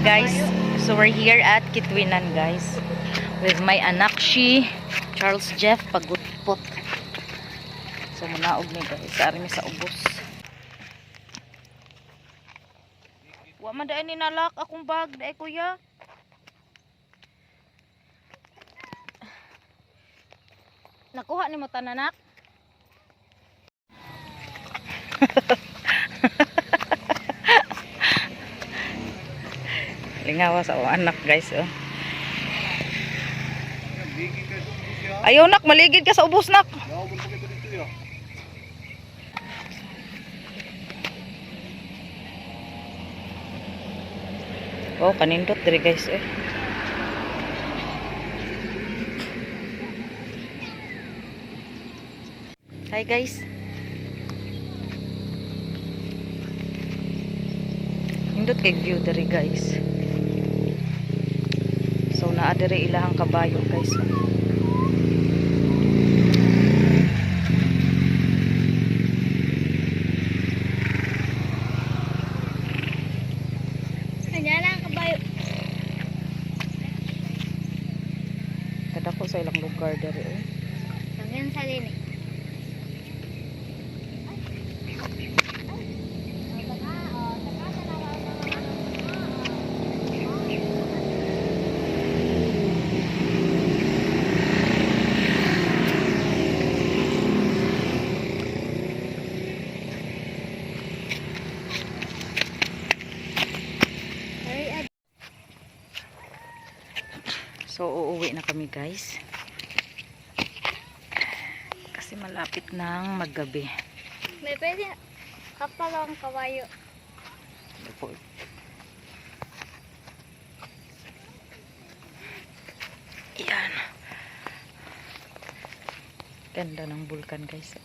guys, so we're here at Kitwinan guys with my anak si Charles Jeff Pagutpot. So munaog ni guys, ari mi sa ubos. Wa man daan ni nalak akong bag dai kuya. Nakuha ni mo tananak? Lingawa sa anak guys oh. Ayaw nak, maligid ka sa ubos nak. Oh, kanindot diri guys eh. Hi guys. Nindot kay view diri guys. So naa diri ilahang kabayo guys. Kadako sa ilang lugar diri eh. Hanggang sa lini. So uuwi na kami guys. Kasi malapit nang maggabi. May pwede kapal ang kawayo. Yan. Ganda ng bulkan guys.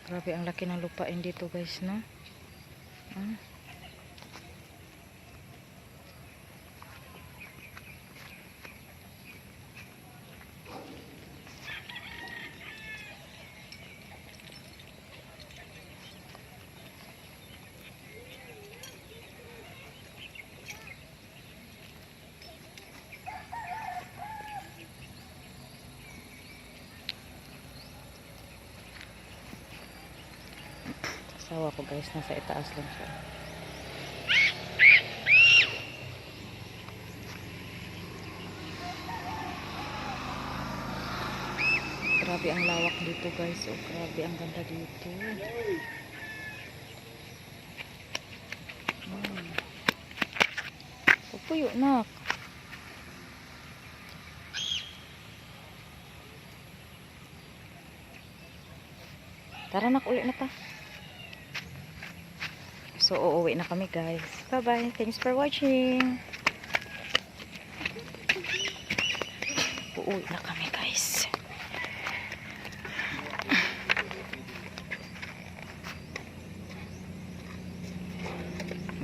Grabe ang laki ng lupain dito guys, no? Sawa ko guys, nasa itaas lang siya. Grabe ang lawak dito guys. Oh, grabe ang ganda dito. Pupuyo nak. Tara nak, uli na ta. So, uuwi na kami guys. Bye-bye. Thanks for watching. Uuwi na kami guys.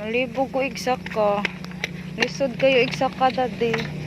Malibog ko igsak ka. Lisod kayo igsak ka dati.